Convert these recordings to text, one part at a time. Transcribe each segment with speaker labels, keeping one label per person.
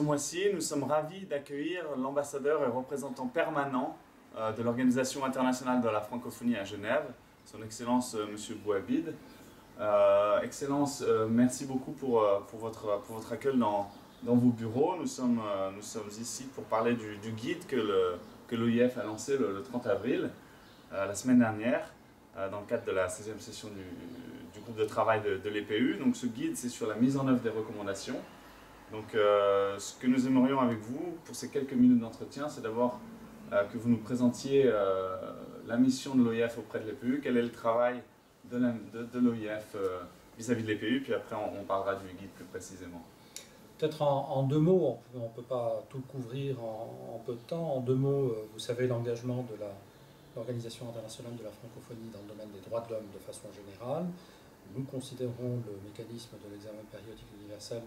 Speaker 1: mois-ci, nous sommes ravis d'accueillir l'ambassadeur et représentant permanent de l'Organisation internationale de la francophonie à Genève, son Excellence Monsieur Bouhabid. Excellence, merci beaucoup pour votre accueil dans vos bureaux. Nous sommes ici pour parler du guide que l'OIF a lancé le 30 avril, la semaine dernière, dans le cadre de la 16e session du groupe de travail de l'EPU. Donc ce guide, c'est sur la mise en œuvre des recommandations. Donc ce que nous aimerions avec vous, pour ces quelques minutes d'entretien, c'est d'abord que vous nous présentiez la mission de l'OIF auprès de l'EPU, quel est le travail de l'OIF vis-à-vis de l'EPU, puis après on parlera du guide plus précisément.
Speaker 2: Peut-être en deux mots, on ne peut pas tout couvrir en peu de temps. En deux mots, vous savez l'engagement de l'Organisation internationale de la francophonie dans le domaine des droits de l'homme de façon générale. Nous considérons le mécanisme de l'examen périodique universel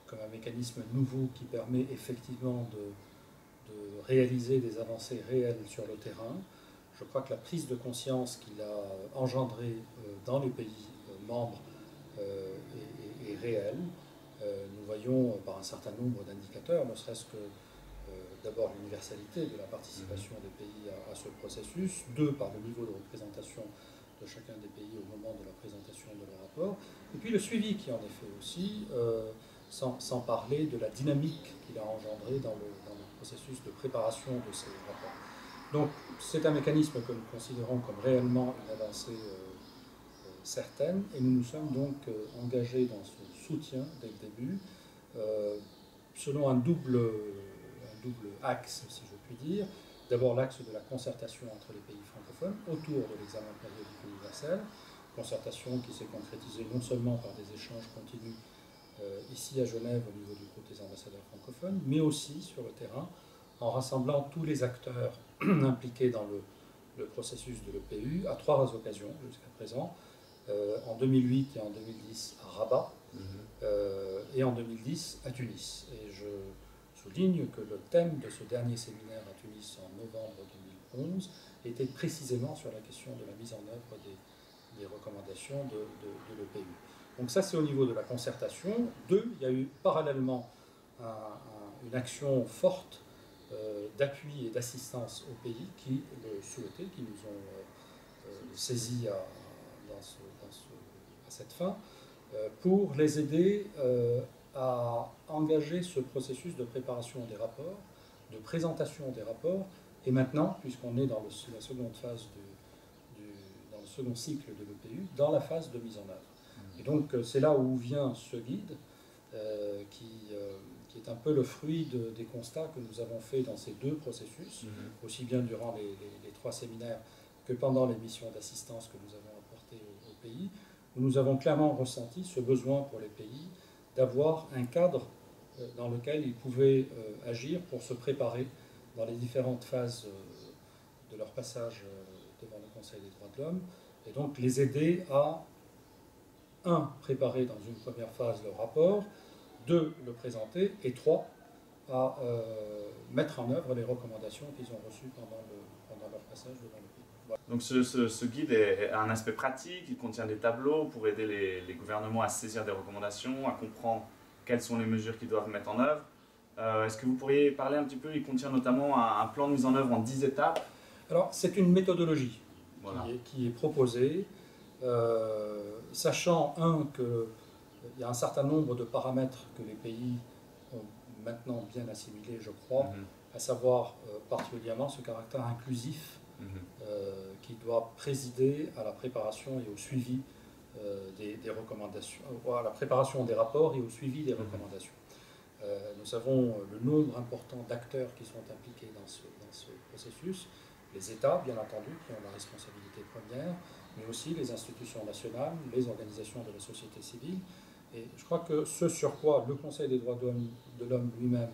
Speaker 2: comme un mécanisme nouveau qui permet effectivement de réaliser des avancées réelles sur le terrain. Je crois que la prise de conscience qu'il a engendrée dans les pays membres est réelle. Nous voyons par un certain nombre d'indicateurs, ne serait-ce que d'abord l'universalité de la participation des pays à ce processus, deux, par le niveau de représentation de chacun des pays au moment de la présentation de leur rapport, et puis le suivi qui en est fait aussi, sans parler de la dynamique qu'il a engendrée dans le processus de préparation de ces rapports. Donc c'est un mécanisme que nous considérons comme réellement une avancée certaine, et nous nous sommes donc engagés dans ce soutien dès le début, selon un double axe, si je puis dire. D'abord l'axe de la concertation entre les pays francophones autour de l'examen périodique universel, concertation qui s'est concrétisée non seulement par des échanges continus ici à Genève au niveau du groupe des ambassadeurs francophones, mais aussi sur le terrain, en rassemblant tous les acteurs impliqués dans le processus de l'EPU à trois occasions jusqu'à présent, en 2008 et en 2010 à Rabat, et en 2010 à Tunis. Et je souligne que le thème de ce dernier séminaire à Tunis en novembre 2011 était précisément sur la question de la mise en œuvre des recommandations de l'EPU. Donc ça, c'est au niveau de la concertation. Deux, il y a eu parallèlement une action forte d'appui et d'assistance aux pays qui le souhaitaient, qui nous ont saisis à cette fin, pour les aider à engager ce processus de préparation des rapports, de présentation des rapports, et maintenant, puisqu'on est dans la seconde phase dans le second cycle de l'EPU, dans la phase de mise en œuvre. Et donc c'est là où vient ce guide, qui est un peu le fruit des constats que nous avons faits dans ces deux processus, aussi bien durant les trois séminaires que pendant les missions d'assistance que nous avons apportées au pays, où nous avons clairement ressenti ce besoin pour les pays d'avoir un cadre dans lequel ils pouvaient agir pour se préparer dans les différentes phases de leur passage devant le Conseil des droits de l'homme, et donc les aider à, un, préparer dans une première phase leur rapport, deux, le présenter, et trois, à mettre en œuvre les recommandations qu'ils ont reçues pendant leur passage devant le pays. Voilà.
Speaker 1: Donc ce guide a un aspect pratique, il contient des tableaux pour aider les gouvernements à saisir des recommandations, à comprendre quelles sont les mesures qu'ils doivent mettre en œuvre. Est-ce que vous pourriez parler un petit peu? Il contient notamment un plan de mise en œuvre en 10 étapes.
Speaker 2: Alors c'est une méthodologie, voilà, qui est proposée, sachant qu'il y a un certain nombre de paramètres que les pays ont maintenant bien assimilés, je crois, à savoir particulièrement ce caractère inclusif qui doit présider à la préparation et au suivi des recommandations, à la préparation des rapports et au suivi des recommandations. Nous savons le nombre important d'acteurs qui sont impliqués dans ce processus, les États, bien entendu, qui ont la responsabilité première, mais aussi les institutions nationales, les organisations de la société civile. Et je crois que ce sur quoi le Conseil des droits de l'homme lui-même,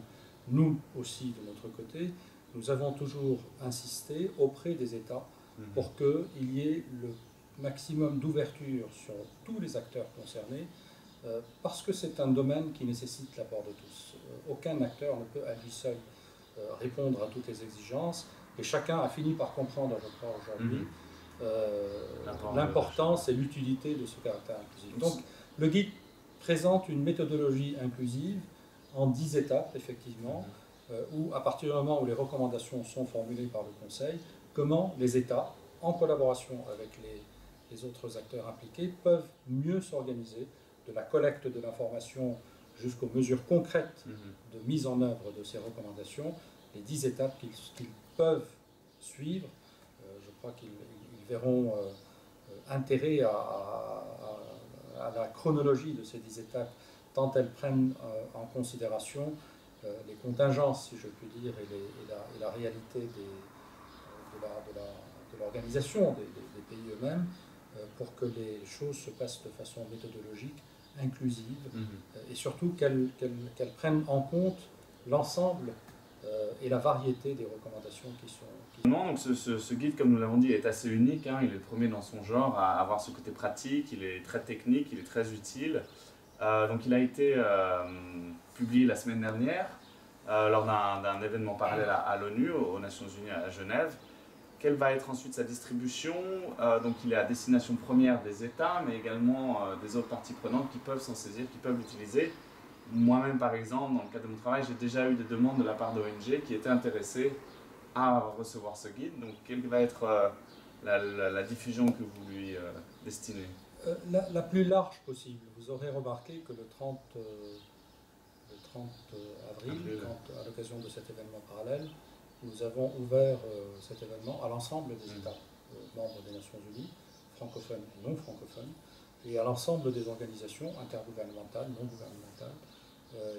Speaker 2: nous aussi de notre côté, nous avons toujours insisté auprès des États pour qu'il y ait le maximum d'ouverture sur tous les acteurs concernés, parce que c'est un domaine qui nécessite l'apport de tous. Aucun acteur ne peut à lui seul répondre à toutes les exigences, et chacun a fini par comprendre, je crois, aujourd'hui, l'importance et l'utilité de ce caractère inclusif. Donc le guide présente une méthodologie inclusive en 10 étapes, effectivement, où à partir du moment où les recommandations sont formulées par le Conseil, comment les États, en collaboration avec les autres acteurs impliqués, peuvent mieux s'organiser de la collecte de l'information jusqu'aux mesures concrètes de mise en œuvre de ces recommandations, les 10 étapes qu'ils peuvent suivre. Je crois qu'ils verront intérêt à la chronologie de ces 10 étapes, tant elles prennent en considération les contingences, si je puis dire, et la réalité de l'organisation des pays eux-mêmes, pour que les choses se passent de façon méthodologique, inclusive, et surtout qu'elles prennent en compte l'ensemble et la variété des recommandations qui sont...
Speaker 1: Donc ce guide, comme nous l'avons dit, est assez unique, hein. Il est le premier dans son genre à avoir ce côté pratique, il est très technique, il est très utile. Donc il a été publié la semaine dernière lors d'un événement parallèle à l'ONU, aux Nations Unies à Genève. Quelle va être ensuite sa distribution? Donc il est à destination première des États, mais également des autres parties prenantes qui peuvent s'en saisir, qui peuvent l'utiliser. Moi-même, par exemple, dans le cadre de mon travail, j'ai déjà eu des demandes de la part d'ONG qui étaient intéressées à recevoir ce guide. Donc quelle va être la diffusion que vous lui destinez?
Speaker 2: La plus large possible. Vous aurez remarqué que le 30 avril, à l'occasion de cet événement parallèle, nous avons ouvert cet événement à l'ensemble des États membres des Nations Unies, francophones et non francophones, et à l'ensemble des organisations intergouvernementales, non gouvernementales,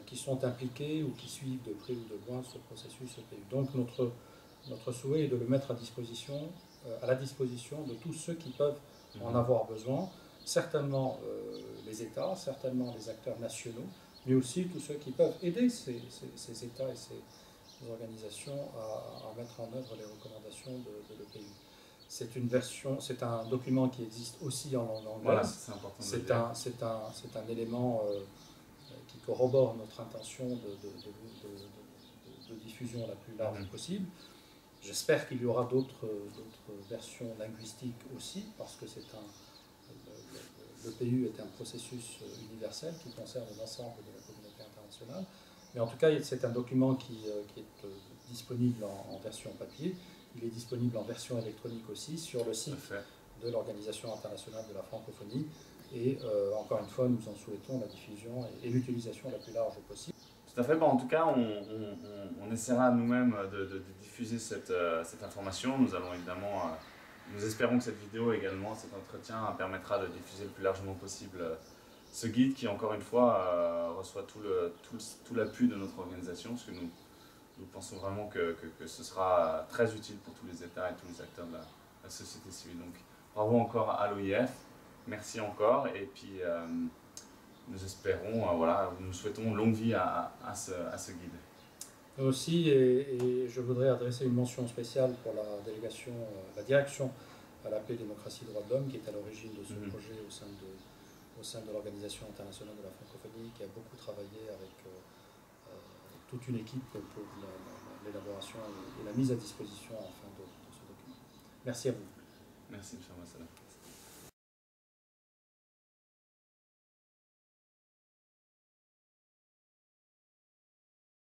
Speaker 2: qui sont impliquées ou qui suivent de près ou de loin ce processus au pays. Donc notre souhait est de le mettre à la disposition de tous ceux qui peuvent en avoir besoin, certainement les États, certainement les acteurs nationaux, mais aussi tous ceux qui peuvent aider ces États et ces organisations à mettre en œuvre les recommandations de l'EPI. C'est un document qui existe aussi en langue anglaise.
Speaker 1: Voilà, c'est important de le dire.
Speaker 2: C'est un élément qui corrobore notre intention de diffusion la plus large possible. J'espère qu'il y aura d'autres versions linguistiques aussi, parce que l'EPU est un processus universel qui concerne l'ensemble de la communauté internationale. Mais en tout cas, c'est un document qui est disponible en version papier. Il est disponible en version électronique aussi sur le site de l'Organisation internationale de la francophonie. Et encore une fois, nous en souhaitons la diffusion et l'utilisation la plus large possible.
Speaker 1: Tout à fait. Bon, en tout cas, on essaiera nous-mêmes de diffuser cette information. Nous allons évidemment, nous espérons que cette vidéo également, cet entretien permettra de diffuser le plus largement possible ce guide qui, encore une fois, reçoit tout l'appui de notre organisation, parce que nous pensons vraiment que ce sera très utile pour tous les États et tous les acteurs de la société civile. Donc, bravo encore à l'OIF, merci encore, et puis nous espérons, nous souhaitons longue vie à ce guide.
Speaker 2: Nous aussi, et je voudrais adresser une mention spéciale pour la direction à la paix, démocratie, droits de l'homme, qui est à l'origine de ce projet au sein de l'Organisation internationale de la francophonie, qui a beaucoup travaillé avec toute une équipe pour l'élaboration et la mise à disposition enfin de ce document. Merci à vous.
Speaker 1: Merci, M. Massala.